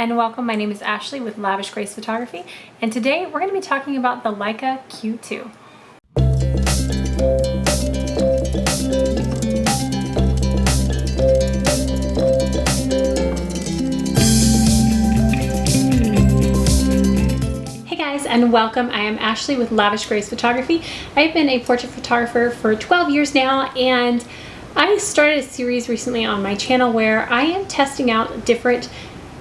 and welcome. My name is Ashley with Lavish Grace Photography, and today we're going to be talking about the Leica Q2. Hey guys, and welcome. I am Ashley with Lavish Grace Photography. I've been a portrait photographer for 12 years now, and I started a series recently on my channel where I am testing out different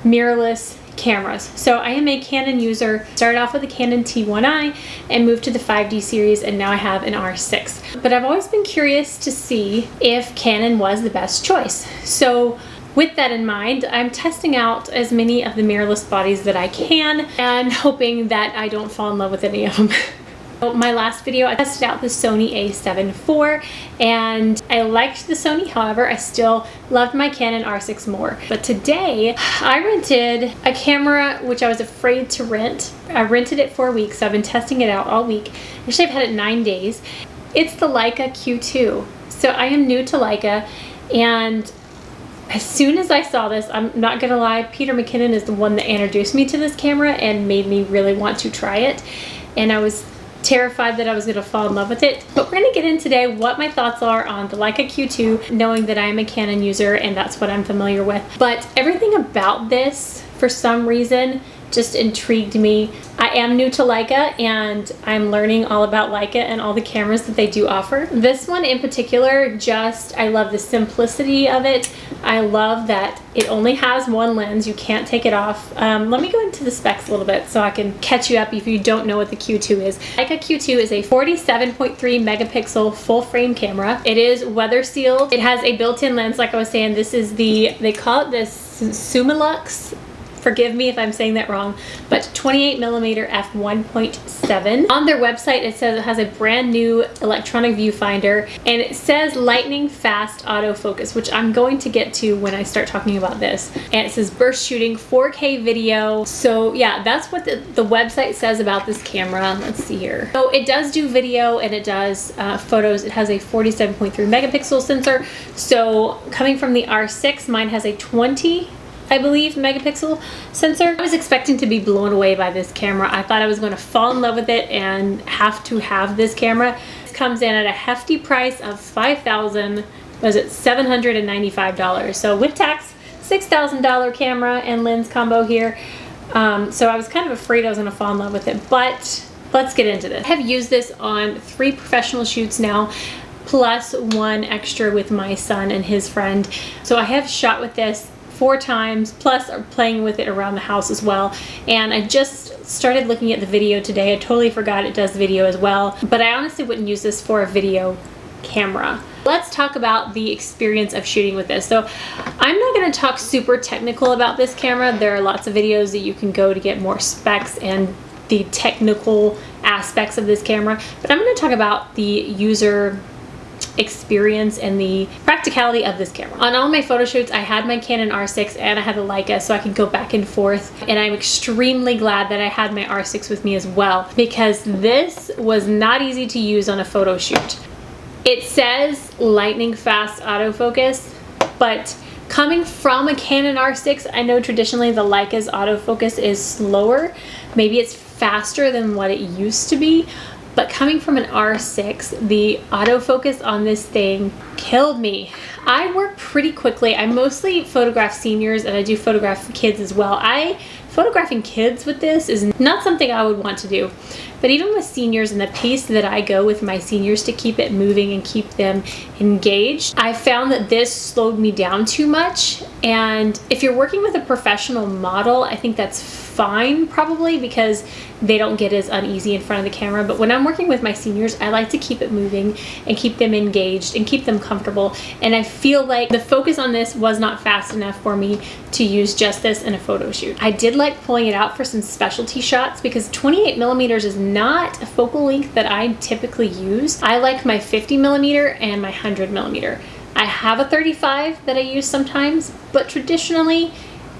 mirrorless cameras. So I am a Canon user, started off with a Canon T1i and moved to the 5D series, and now I have an R6. But I've always been curious to see if Canon was the best choice. So with that in mind, I'm testing out as many of the mirrorless bodies that I can and hoping that I don't fall in love with any of them. My last video, I tested out the Sony a7 IV, and I liked the Sony. However, I still loved my Canon R6 more. But today, I rented a camera which I was afraid to rent. I rented it for a week, so I've been testing it out all week. Actually, I've had it 9 days. It's the Leica Q2. So I am new to Leica, and as soon as I saw this, I'm not gonna lie, Peter McKinnon is the one that introduced me to this camera and made me really want to try it. And I was terrified that I was going to fall in love with it. But we're going to get in today what my thoughts are on the Leica Q2, knowing that I'm a Canon user and that's what I'm familiar with. But everything about this, for some reason, just intrigued me. I am new to Leica, and I'm learning all about Leica and all the cameras that they do offer. This one in particular, I love the simplicity of it. I love that it only has one lens. You can't take it off. Let me go into the specs a little bit so I can catch you up if you don't know what the Q2 is. Leica Q2 is a 47.3 megapixel full frame camera. It is weather sealed. It has a built-in lens, like I was saying. This is they call it the Summilux. Forgive me if I'm saying that wrong, but 28mm f1.7. On their website, it says it has a brand new electronic viewfinder, and it says lightning fast autofocus, which I'm going to get to when I start talking about this. And it says burst shooting, 4K video. So yeah, that's what the website says about this camera. Let's see here. So it does do video and it does photos. It has a 47.3 megapixel sensor. So coming from the R6, mine has a 20, I believe, megapixel sensor. I was expecting to be blown away by this camera. I thought I was going to fall in love with it and have to have this camera. This comes in at a hefty price of $795. So with tax, $6,000 camera and lens combo here. So I was kind of afraid I was going to fall in love with it, but let's get into this. I have used this on 3 professional shoots now, plus 1 extra with my son and his friend. So I have shot with this 4 times, plus playing with it around the house as well. And I just started looking at the video today. I totally forgot it does video as well, but I honestly wouldn't use this for a video camera. Let's talk about the experience of shooting with this. So I'm not going to talk super technical about this camera. There are lots of videos that you can go to get more specs and the technical aspects of this camera, but I'm going to talk about the user experience and the practicality of this camera. On all my photo shoots, I had my Canon R6 and I had the Leica, so I could go back and forth, and I'm extremely glad that I had my R6 with me as well, because this was not easy to use on a photo shoot. It says lightning fast autofocus, but coming from a Canon R6, I know traditionally the Leica's autofocus is slower. Maybe it's faster than what it used to be, but coming from an R6, the autofocus on this thing killed me. I work pretty quickly. I mostly photograph seniors, and I do photograph kids as well. Photographing kids with this is not something I would want to do. But even with seniors and the pace that I go with my seniors to keep it moving and keep them engaged, I found that this slowed me down too much. And if you're working with a professional model, I think that's fine probably, because they don't get as uneasy in front of the camera. But when I'm working with my seniors, I like to keep it moving and keep them engaged and keep them comfortable. And I feel like the focus on this was not fast enough for me to use just this in a photo shoot. I did like pulling it out for some specialty shots, because 28mm is not a focal length that I typically use. I like my 50mm and my 100mm. I have a 35 that I use sometimes, but traditionally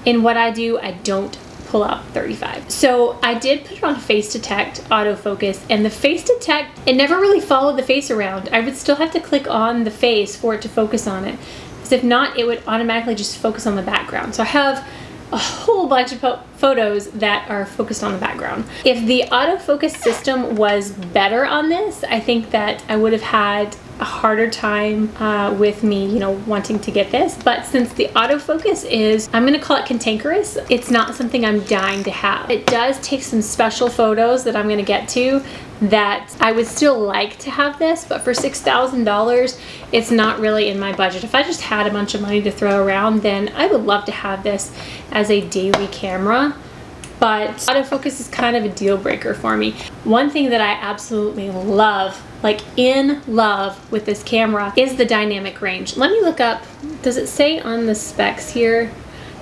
in what I do, I don't pull out 35. So I did put it on face detect autofocus, and the face detect, it never really followed the face around. I would still have to click on the face for it to focus on it, because if not, it would automatically just focus on the background. So I have a whole bunch of photos that are focused on the background. If the autofocus system was better on this, I think that I would have had a harder time with me, you know, wanting to get this. But since the autofocus is, I'm gonna call it cantankerous, it's not something I'm dying to have. It does take some special photos that I'm gonna get to that I would still like to have this, but for $6,000, it's not really in my budget. If I just had a bunch of money to throw around, then I would love to have this as a daily camera. But autofocus is kind of a deal breaker for me. One thing that I absolutely love, like in love with this camera, is the dynamic range. Let me look up, does it say on the specs here?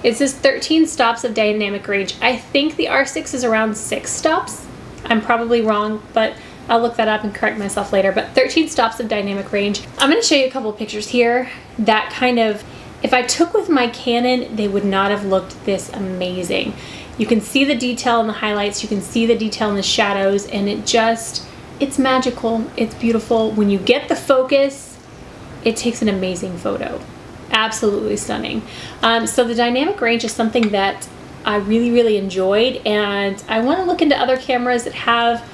It says 13 stops of dynamic range. I think the R6 is around 6 stops. I'm probably wrong, but I'll look that up and correct myself later. But 13 stops of dynamic range. I'm gonna show you a couple of pictures here that kind of, if I took with my Canon, they would not have looked this amazing. You can see the detail in the highlights, you can see the detail in the shadows, and it's magical, it's beautiful. When you get the focus, it takes an amazing photo. Absolutely stunning. So the dynamic range is something that I really enjoyed, and I want to look into other cameras that have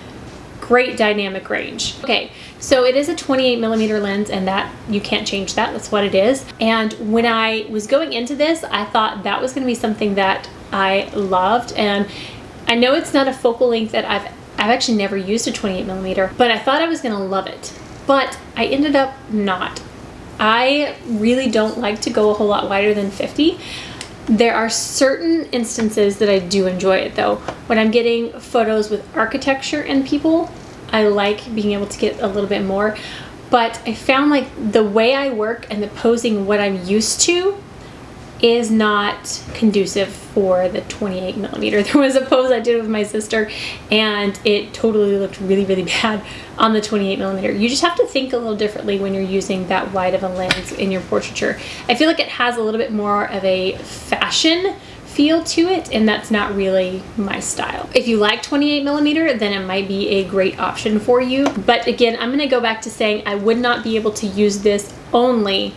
great dynamic range. Okay, so it is a 28mm lens, and that you can't change that, that's what it is. And when I was going into this, I thought that was going to be something that I loved, and I know it's not a focal length that I've actually never used a 28mm, but I thought I was going to love it, but I ended up not. I really don't like to go a whole lot wider than 50. There are certain instances that I do enjoy it though. When I'm getting photos with architecture and people, I like being able to get a little bit more. But I found like the way I work and the posing, what I'm used to, is not conducive for the 28mm. There was a pose I did with my sister and it totally looked really bad on the 28mm. You just have to think a little differently when you're using that wide of a lens in your portraiture. I feel like it has a little bit more of a fashion feel to it, and that's not really my style. If you like 28mm, then it might be a great option for you. But again, I'm gonna go back to saying I would not be able to use this only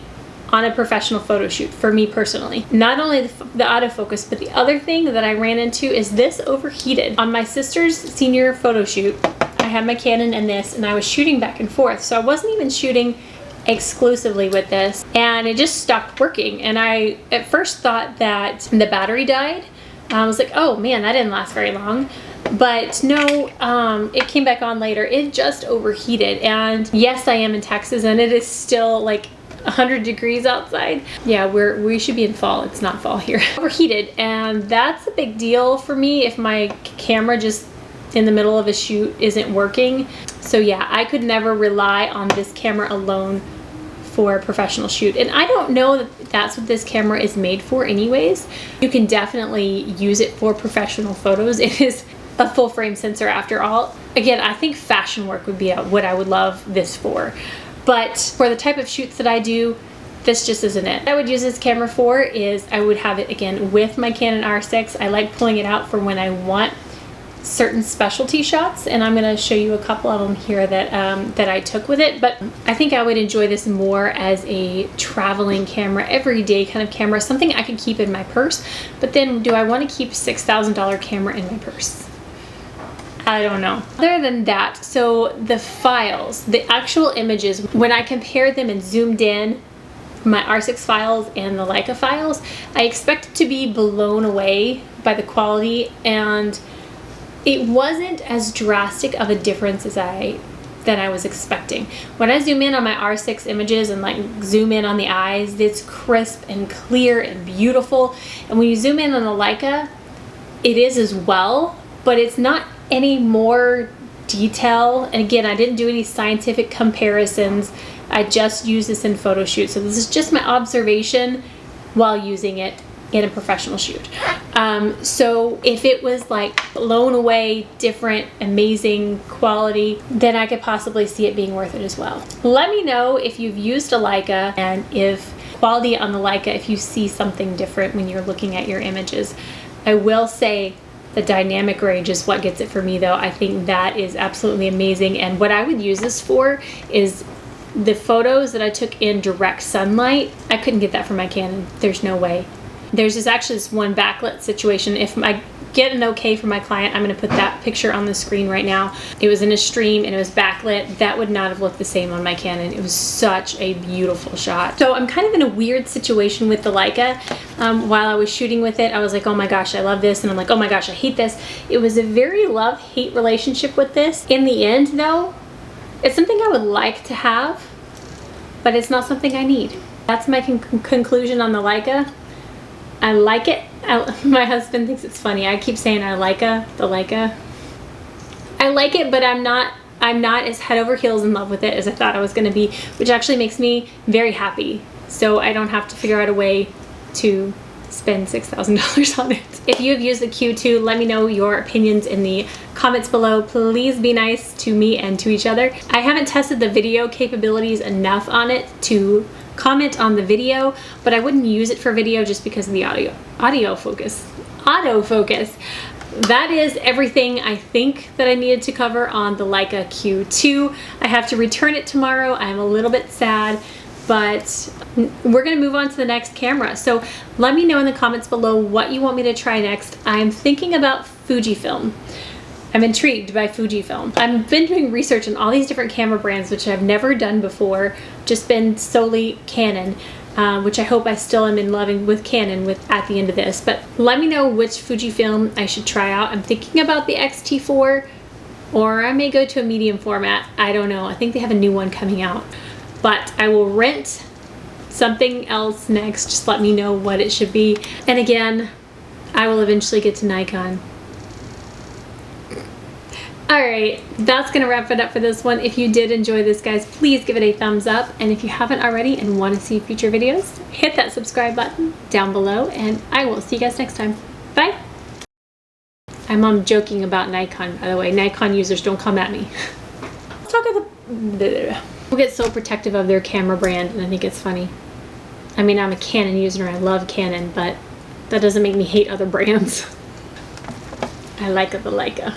on a professional photo shoot for me personally. Not only the autofocus, but the other thing that I ran into is this overheated. On my sister's senior photo shoot, I had my Canon and this, and I was shooting back and forth. So I wasn't even shooting exclusively with this, and it just stopped working. And I at first thought that the battery died. I was like, oh man, that didn't last very long. But no, it came back on later. It just overheated. And yes, I am in Texas, and it is still like 100 degrees outside. Yeah, we should be in fall. It's not fall here. Overheated, and that's a big deal for me if my camera just in the middle of a shoot isn't working. So yeah, I could never rely on this camera alone for a professional shoot. And I don't know that that's what this camera is made for anyways. You can definitely use it for professional photos. It is a full frame sensor after all. Again, I think fashion work would be what I would love this for. But for the type of shoots that I do, this just isn't it. What I would use this camera for is I would have it again with my Canon R6. I like pulling it out for when I want certain specialty shots, and I'm going to show you a couple of them here that I took with it. But I think I would enjoy this more as a traveling camera, everyday kind of camera, something I could keep in my purse. But then do I want to keep a $6,000 camera in my purse? I don't know. Other than that, so the files, the actual images, when I compared them and zoomed in, my R6 files and the Leica files, I expected to be blown away by the quality, and it wasn't as drastic of a difference as than I was expecting. When I zoom in on my R6 images and like zoom in on the eyes, it's crisp and clear and beautiful. And when you zoom in on the Leica, it is as well, but it's not any more detail. And again, I didn't do any scientific comparisons. I just used this in photo shoots. So this is just my observation while using it in a professional shoot. So if it was like blown away, different, amazing quality, then I could possibly see it being worth it as well. Let me know if you've used a Leica and if quality on the Leica, if you see something different when you're looking at your images. I will say the dynamic range is what gets it for me though. I think that is absolutely amazing. And what I would use this for is the photos that I took in direct sunlight. I couldn't get that from my Canon. There's no way. There's actually this one backlit situation. If I get an okay from my client, I'm going to put that picture on the screen right now. It was in a stream and it was backlit. That would not have looked the same on my Canon. It was such a beautiful shot. So I'm kind of in a weird situation with the Leica. While I was shooting with it, I was like, oh my gosh, I love this. And I'm like, oh my gosh, I hate this. It was a very love-hate relationship with this. In the end though, it's something I would like to have, but it's not something I need. That's my conclusion on the Leica. I like it. My husband thinks it's funny. I keep saying I like the Leica. I like it, but I'm not as head over heels in love with it as I thought I was going to be, which actually makes me very happy. So I don't have to figure out a way to spend $6,000 on it. If you have used the Q2, let me know your opinions in the comments below. Please be nice to me and to each other. I haven't tested the video capabilities enough on it to comment on the video, but I wouldn't use it for video just because of the autofocus. That is everything I think that I needed to cover on the Leica Q2. I have to return it tomorrow. I'm a little bit sad, but we're gonna move on to the next camera. So let me know in the comments below what you want me to try next. I'm thinking about Fujifilm. I'm intrigued by Fujifilm. I've been doing research on all these different camera brands, which I've never done before, just been solely Canon, which I hope I still am in loving with Canon at the end of this. But let me know which Fujifilm I should try out. I'm thinking about the X-T4, or I may go to a medium format. I don't know. I think they have a new one coming out. But I will rent something else next. Just let me know what it should be. And again, I will eventually get to Nikon. Alright, that's going to wrap it up for this one. If you did enjoy this, guys, please give it a thumbs up. And if you haven't already and want to see future videos, hit that subscribe button down below. And I will see you guys next time. Bye! I'm joking about Nikon, by the way. Nikon users, don't come at me. Let's talk about the... People get so protective of their camera brand, and I think it's funny. I mean, I'm a Canon user and I love Canon, but that doesn't make me hate other brands. I like the Leica.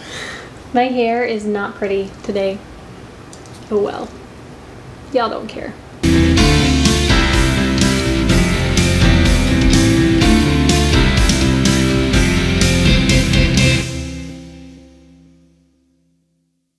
My hair is not pretty today. Oh well. Y'all don't care.